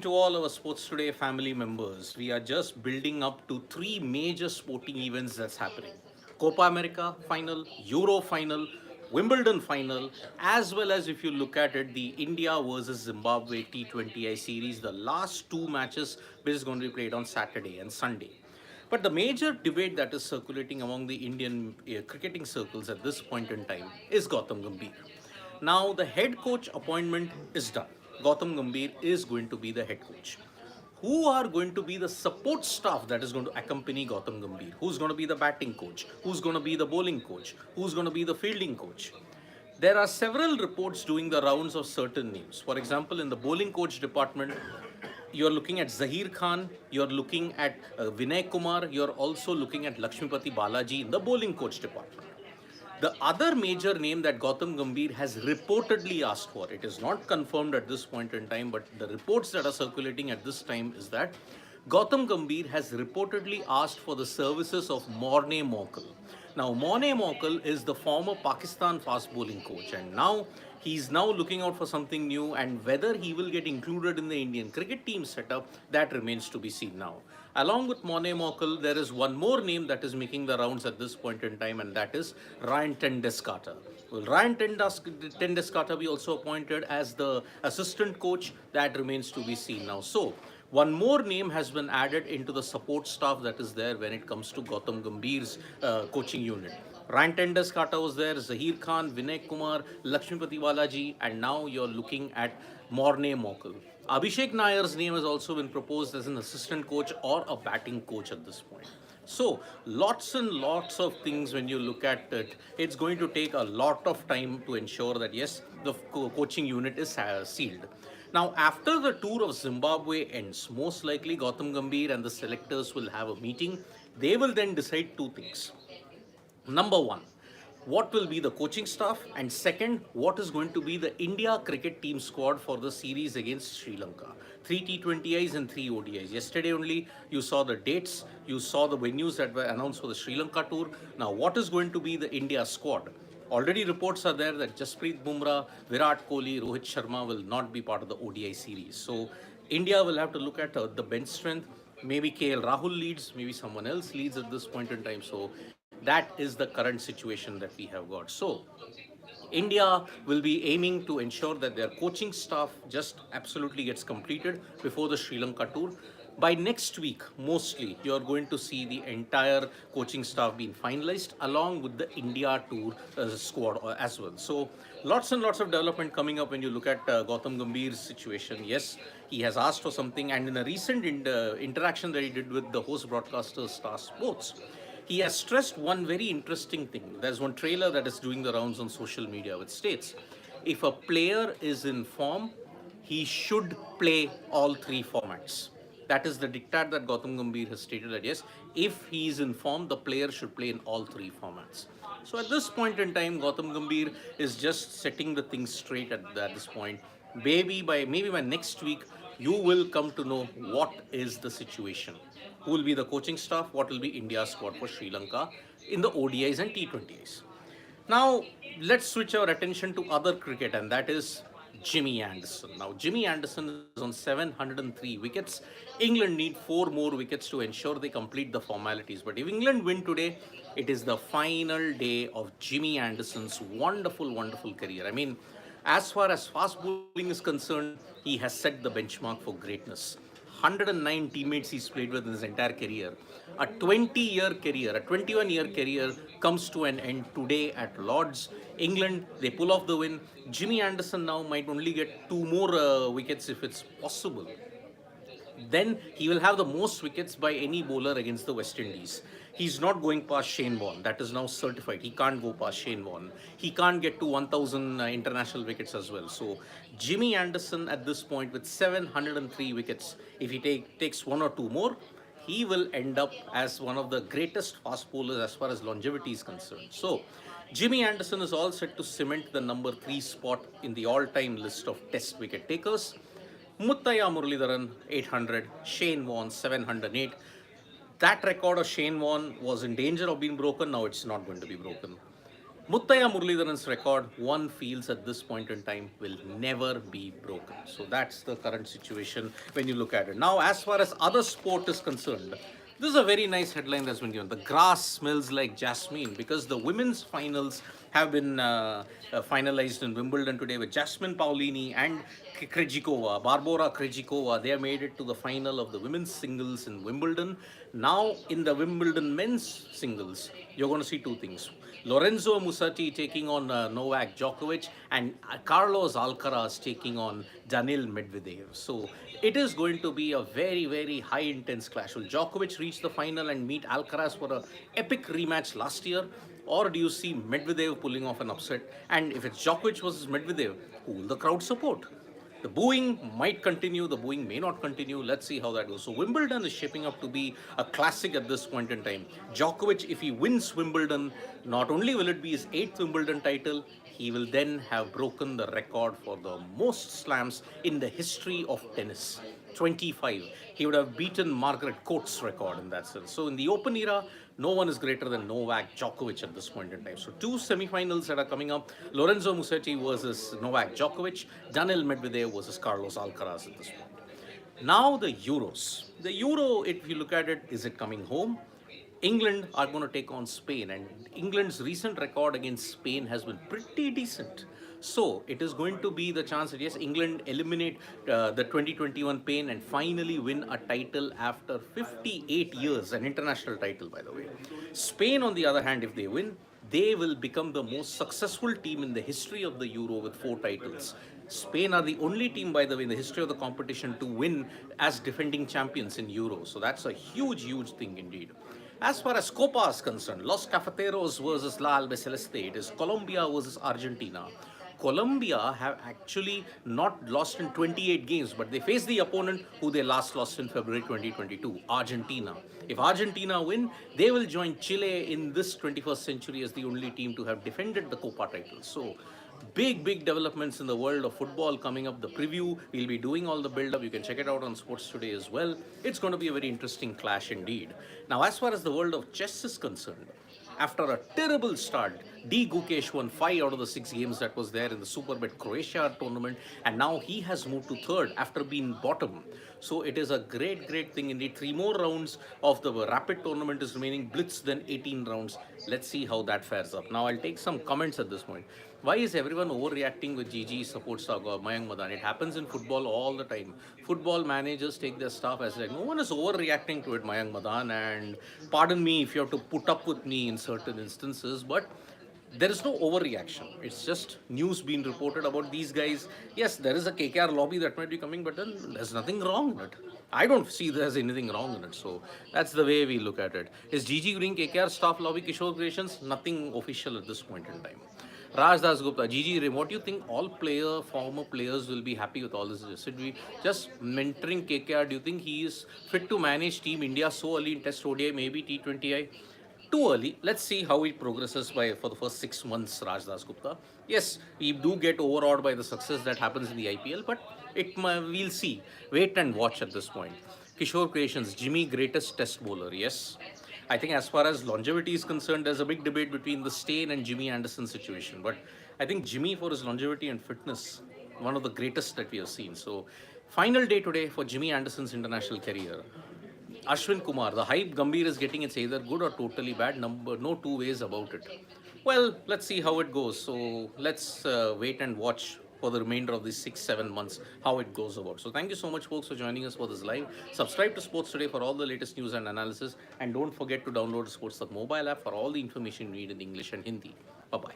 To all our Sports Today family members, we are just building up to three major sporting events that's happening. Copa America final, Euro final, Wimbledon final, as well as if you look at it, the India versus Zimbabwe T20I series, the last two matches which is going to be played on Saturday and Sunday. But the major debate that is circulating among the Indian cricketing circles at this point in time is Gautam Gambhir. Now, the head coach appointment is done. Gautam Gambhir is going to be the head coach. Who are going to be the support staff that is going to accompany Gautam Gambhir? Who's going to be the batting coach? Who's going to be the bowling coach? Who's going to be the fielding coach? There are several reports doing the rounds of certain names. For example, in the bowling coach department, you're looking at Zahir Khan, you're looking at Vinay Kumar, you're also looking at Lakshmipati Balaji in the bowling coach department. The other major name that Gautam Gambhir has reportedly asked for, it is not confirmed at this point in time, but the reports that are circulating at this time is that Gautam Gambhir has reportedly asked for the services of Morne Morkel. Now, Morne Morkel is the former Pakistan fast bowling coach, and now he's now looking out for something new, and whether he will get included in the Indian cricket team setup, that remains to be seen now. Along with Morne Morkel, there is one more name that is making the rounds at this point in time, and that is Ryan Tendescarter. Will Ryan Tendescarter be also appointed as the assistant coach? That remains to be seen now. So, one more name has been added into the support staff that is there when it comes to Gautam Gambhir's coaching unit. Ryan Tendescarter was there, Zahir Khan, Vinay Kumar, Lakshmipati Balaji, and now you're looking at Morne Morkel. Abhishek Nayar's name has also been proposed as an assistant coach or a batting coach at this point. So, lots and lots of things when you look at it, it's going to take a lot of time to ensure that, yes, the coaching unit is sealed. Now, after the tour of Zimbabwe ends, most likely Gautam Gambhir and the selectors will have a meeting. They will then decide two things. Number one, what will be the coaching staff? And second, what is going to be the India cricket team squad for the series against Sri Lanka? Three T20Is and three ODIs. Yesterday only, you saw the dates, you saw the venues that were announced for the Sri Lanka tour. Now, what is going to be the India squad? Already reports are there that Jasprit Bumrah, Virat Kohli, Rohit Sharma will not be part of the ODI series. So, India will have to look at the bench strength. Maybe KL Rahul leads, maybe someone else leads at this point in time. So, that is the current situation that we have got. So, India will be aiming to ensure that their coaching staff just absolutely gets completed before the Sri Lanka tour. By next week, mostly, you're going to see the entire coaching staff being finalized along with the India tour squad as well. So, lots and lots of development coming up when you look at Gautam Gambhir's situation. Yes, he has asked for something, and in a recent interaction that he did with the host broadcaster Star Sports, he has stressed one very interesting thing. There's one trailer that is doing the rounds on social media which states, if a player is in form, he should play all three formats. That is the diktat that Gautam Gambhir has stated that yes, if he is in form, the player should play in all three formats. So at this point in time, Gautam Gambhir is just setting the things straight at this point. Maybe by next week, you will come to know what is the situation. Who will be the coaching staff? What will be India's squad for Sri Lanka in the ODIs and T20Is? Now, let's switch our attention to other cricket, and that is Jimmy Anderson. Now, Jimmy Anderson is on 703 wickets. England need 4 more wickets to ensure they complete the formalities. But if England win today, it is the final day of Jimmy Anderson's wonderful, wonderful career. I mean, as far as fast bowling is concerned, he has set the benchmark for greatness. 109 teammates he's played with in his entire career. A 20-year career, a 21-year career comes to an end today at Lord's. England, they pull off the win. Jimmy Anderson now might only get 2 more wickets if it's possible. Then he will have the most wickets by any bowler against the West Indies. He's not going past Shane Warne. That is now certified. He can't go past Shane Warne. He can't get to 1,000 international wickets as well. So Jimmy Anderson at this point with 703 wickets, if he takes 1 or 2 more, he will end up as one of the greatest fast bowlers as far as longevity is concerned. So Jimmy Anderson is all set to cement the number 3 spot in the all-time list of test wicket takers. Muttaya Muralidharan 800, Shane Warne 708. That record of Shane Warne was in danger of being broken. Now it's not going to be broken. Muttaya Muralidharan's record, one feels at this point in time, will never be broken. So that's the current situation when you look at it. Now, as far as other sport is concerned, this is a very nice headline that's been given. The grass smells like jasmine because the women's finals have been finalized in Wimbledon today with Jasmine Paolini and Barbora Krejcikova. They have made it to the final of the women's singles in Wimbledon. Now, in the Wimbledon men's singles, you're going to see two things. Lorenzo Musetti taking on Novak Djokovic, and Carlos Alcaraz taking on Daniil Medvedev. So it is going to be a very, very high intense clash. Will Djokovic reach the final and meet Alcaraz for an epic rematch last year? Or do you see Medvedev pulling off an upset? And if it's Djokovic versus Medvedev, who will the crowd support? The booing might continue, the booing may not continue. Let's see how that goes. So Wimbledon is shaping up to be a classic at this point in time. Djokovic, if he wins Wimbledon, not only will it be his 8th Wimbledon title, he will then have broken the record for the most slams in the history of tennis. 25. He would have beaten Margaret Court's record in that sense. So in the Open era, no one is greater than Novak Djokovic at this point in time. So two semi-finals that are coming up: Lorenzo Musetti versus Novak Djokovic, Daniil Medvedev versus Carlos Alcaraz at this point. Now the Euros. The Euro, if you look at it, is it coming home? England are going to take on Spain, and England's recent record against Spain has been pretty decent. So it is going to be the chance that yes, England eliminate the 2021 pain and finally win a title after 58 years, an international title, by the way. Spain, on the other hand, if they win, they will become the most successful team in the history of the Euro with 4 titles. Spain are the only team, by the way, in the history of the competition to win as defending champions in Euro. So that's a huge, huge thing indeed. As far as Copa is concerned, Los Cafeteros versus La Albiceleste, it is Colombia versus Argentina. Colombia have actually not lost in 28 games, but they face the opponent who they last lost in February 2022, Argentina. If Argentina win, they will join Chile in this 21st century as the only team to have defended the Copa title. So big, big developments in the world of football coming up. The preview, we'll be doing all the build-up. You can check it out on Sports Today as well. It's going to be a very interesting clash indeed. Now, as far as the world of chess is concerned, after a terrible start, D. Gukesh won 5 out of the 6 games that was there in the Superbet Croatia tournament, and now he has moved to 3rd after being bottom. So it is a great, great thing indeed. 3 more rounds of the rapid tournament is remaining, blitz, then 18 rounds. Let's see how that fares up. Now I'll take some comments at this point. Why is everyone overreacting with GG supports Mayank Madan? It happens in football all the time. Football managers take their staff as like, no one is overreacting to it, Mayank Madan. And pardon me if you have to put up with me in certain instances, but there is no overreaction. It's just news being reported about these guys. Yes, there is a KKR lobby that might be coming, but then there's nothing wrong in it. I don't see there's anything wrong in it. So that's the way we look at it. Is GG doing KKR staff lobby Kishore Creations? Nothing official at this point in time. Raj Das Gupta, GG, what do you think all former players will be happy with all this? Should we just mentoring KKR? Do you think he is fit to manage Team India so early in Test ODI, maybe T20I? Too early. Let's see how he progresses for the first 6 months, Raj Das Gupta. Yes, we do get overawed by the success that happens in the IPL, but we'll see. Wait and watch at this point. Kishore Creations, Jimmy greatest test bowler. Yes. I think as far as longevity is concerned, there's a big debate between the Stain and Jimmy Anderson situation. But I think Jimmy, for his longevity and fitness, one of the greatest that we have seen. So, final day today for Jimmy Anderson's international career. Ashwin Kumar, the hype Gambhir is getting, it's either good or totally bad. No two ways about it. Well, let's see how it goes. So, let's wait and watch for the remainder of these 6-7 months how it goes about. So thank you so much, folks, for joining us for this live. Subscribe to Sports Today for all the latest news and analysis, and don't forget to download the Sports mobile app for all the information you need in English and Hindi. Bye bye.